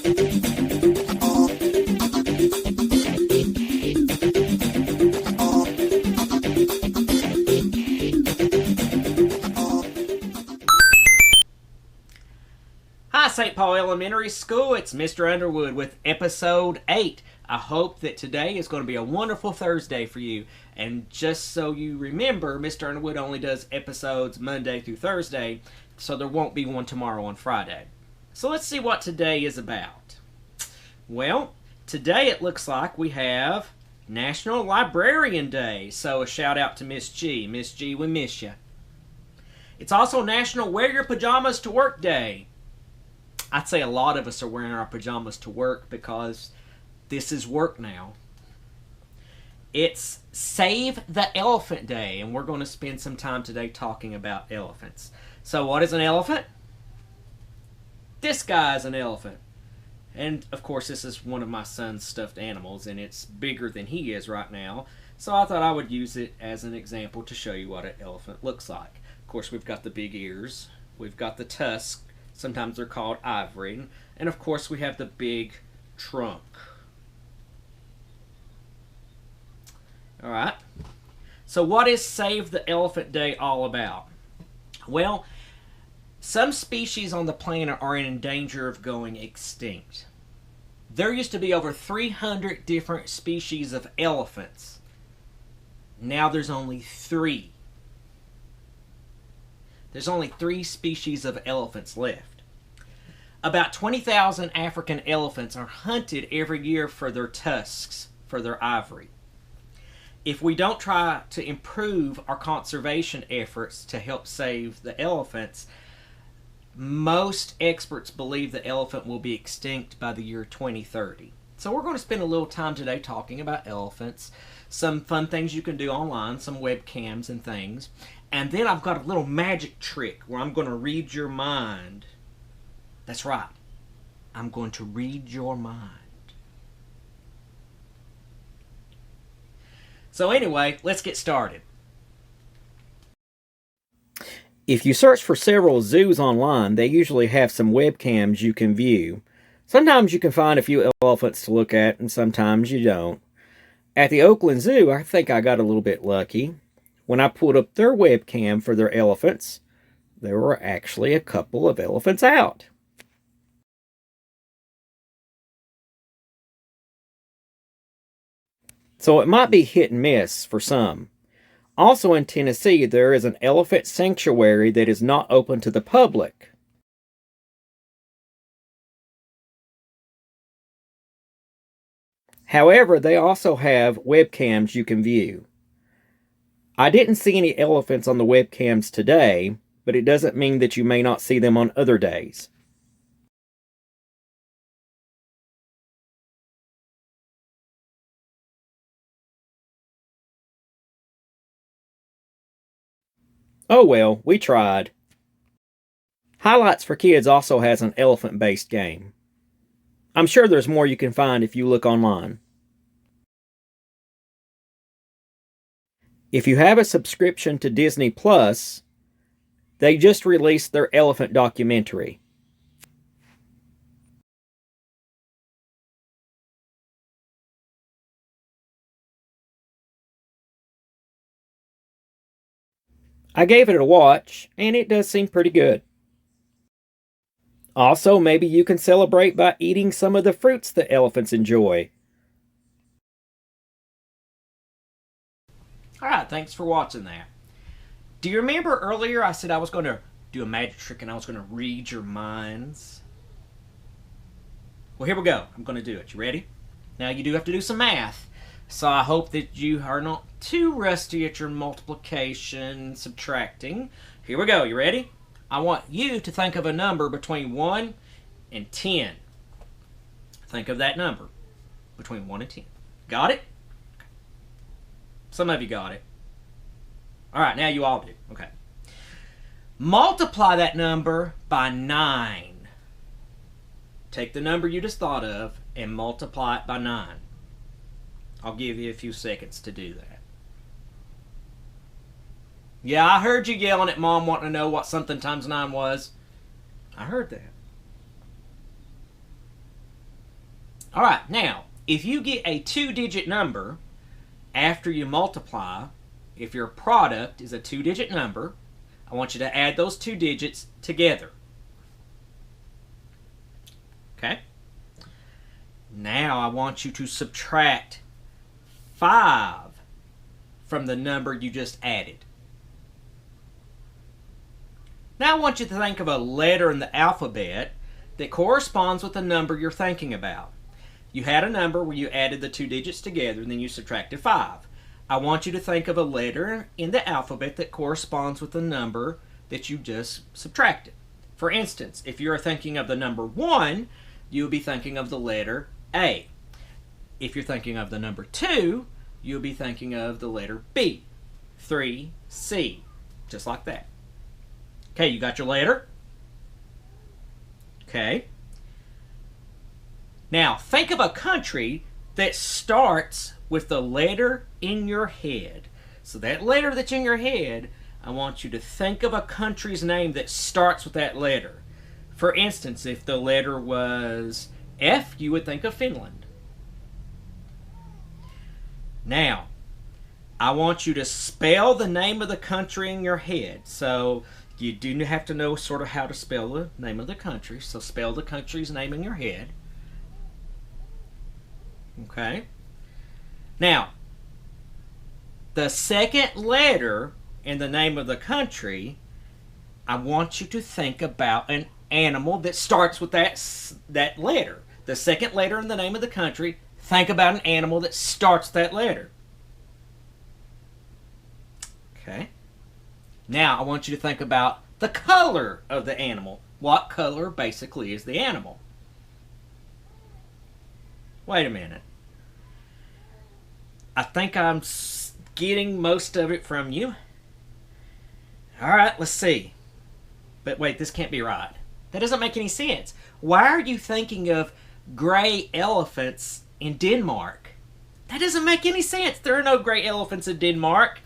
Hi, St. Paul Elementary School. It's Mr. Underwood with episode 8. I hope that today is going to be a wonderful Thursday for you. And just so you remember, Mr. Underwood only does episodes Monday through Thursday, so there won't be one tomorrow on Friday. So let's see what today is about. Well, today it looks like we have National Librarian Day. So a shout out to Miss G. Miss G, we miss you. It's also National Wear Your Pajamas to Work Day. I'd say a lot of us are wearing our pajamas to work because this is work now. It's Save the Elephant Day, and we're going to spend some time today talking about elephants. So what is an elephant? This guy is an elephant. And, of course, this is one of my son's stuffed animals, and it's bigger than he is right now. So I thought I would use it as an example to show you what an elephant looks like. Of course, we've got the big ears. We've got the tusk. Sometimes they're called ivory. And, of course, we have the big trunk. All right. So what is Save the Elephant Day all about? Well, some species on the planet are in danger of going extinct. There used to be over 300 different species of elephants. Now there's only 3. There's only 3 species of elephants left. About 20,000 African elephants are hunted every year for their tusks, for their ivory. If we don't try to improve our conservation efforts to help save the elephants, most experts believe the elephant will be extinct by the year 2030. So we're going to spend a little time today talking about elephants, some fun things you can do online, some webcams and things. And then I've got a little magic trick where I'm going to read your mind. That's right. I'm going to read your mind. So anyway, let's get started. If you search for several zoos online, they usually have some webcams you can view. Sometimes you can find a few elephants to look at, and sometimes you don't. At the Oakland Zoo, I think I got a little bit lucky. When I pulled up their webcam for their elephants, there were actually a couple of elephants out. So it might be hit and miss for some. Also in Tennessee, there is an elephant sanctuary that is not open to the public. However, they also have webcams you can view. I didn't see any elephants on the webcams today, but it doesn't mean that you may not see them on other days. Oh well, we tried. Highlights for Kids also has an elephant-based game. I'm sure there's more you can find if you look online. If you have a subscription to Disney Plus, they just released their elephant documentary. I gave it a watch, and it does seem pretty good. Also, maybe you can celebrate by eating some of the fruits that elephants enjoy. Alright, thanks for watching that. Do you remember earlier I said I was going to do a magic trick and I was going to read your minds? Well, here we go. I'm going to do it. You ready? Now, you do have to do some math. So I hope that you are not too rusty at your multiplication, subtracting. Here we go. You ready? I want you to think of a number between 1 and 10. Think of that number between 1 and 10. Got it? Some of you got it. All right, now you all do. Okay. Multiply that number by 9. Take the number you just thought of and multiply it by 9. I'll give you a few seconds to do that. Yeah, I heard you yelling at Mom wanting to know what something times 9 was. I heard that. All right, now, if you get a two-digit number after you multiply, if your product is a two-digit number, I want you to add those two digits together. Okay? Now I want you to subtract 5 from the number you just added. Now I want you to think of a letter in the alphabet that corresponds with the number you're thinking about. You had a number where you added the two digits together and then you subtracted 5. I want you to think of a letter in the alphabet that corresponds with the number that you just subtracted. For instance, if you're thinking of the number 1, you'll be thinking of the letter A. If you're thinking of the number 2, you'll be thinking of the letter B. 3, C. Just like that. Okay, you got your letter? Okay. Now, think of a country that starts with the letter in your head. So that letter that's in your head, I want you to think of a country's name that starts with that letter. For instance, if the letter was F, you would think of Finland. Now, I want you to spell the name of the country in your head. So you do have to know sort of how to spell the name of the country. So spell the country's name in your head. Okay. Now, the second letter in the name of the country, I want you to think about an animal that starts with that letter. The second letter in the name of the country, think about an animal that starts with that letter. Okay. Now, I want you to think about the color of the animal. What color basically is the animal? Wait a minute. I think I'm getting most of it from you. All right, let's see. But wait, this can't be right. That doesn't make any sense. Why are you thinking of gray elephants in Denmark? That doesn't make any sense. There are no gray elephants in Denmark.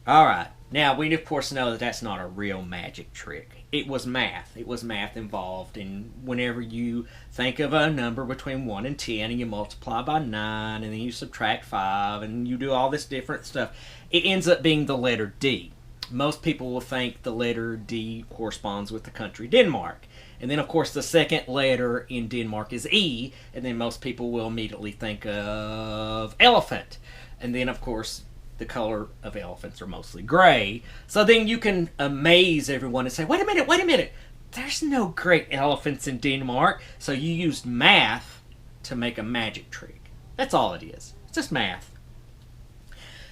All right. Now, we of course know that that's not a real magic trick. It was math. It was math involved. And whenever you think of a number between 1 and 10 and you multiply by 9 and then you subtract 5 and you do all this different stuff, it ends up being the letter D. Most people will think the letter D corresponds with the country Denmark. And then, of course, the second letter in Denmark is E. And then most people will immediately think of elephant. And then, of course, the color of elephants are mostly gray. So then you can amaze everyone and say, wait a minute. There's no gray elephants in Denmark. So you used math to make a magic trick. That's all it is. It's just math.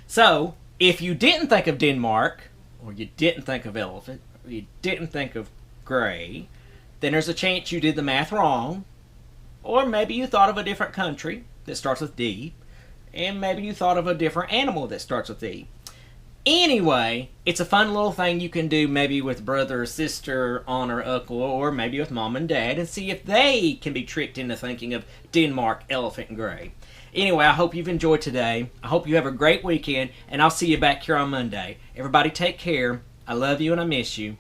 So if you didn't think of Denmark, or you didn't think of elephant, or you didn't think of gray, then there's a chance you did the math wrong. Or maybe you thought of a different country that starts with D. And maybe you thought of a different animal that starts with E. Anyway, it's a fun little thing you can do maybe with brother or sister, aunt or uncle, or maybe with mom and dad, and see if they can be tricked into thinking of Denmark, elephant, and gray. Anyway, I hope you've enjoyed today. I hope you have a great weekend, and I'll see you back here on Monday. Everybody take care. I love you and I miss you.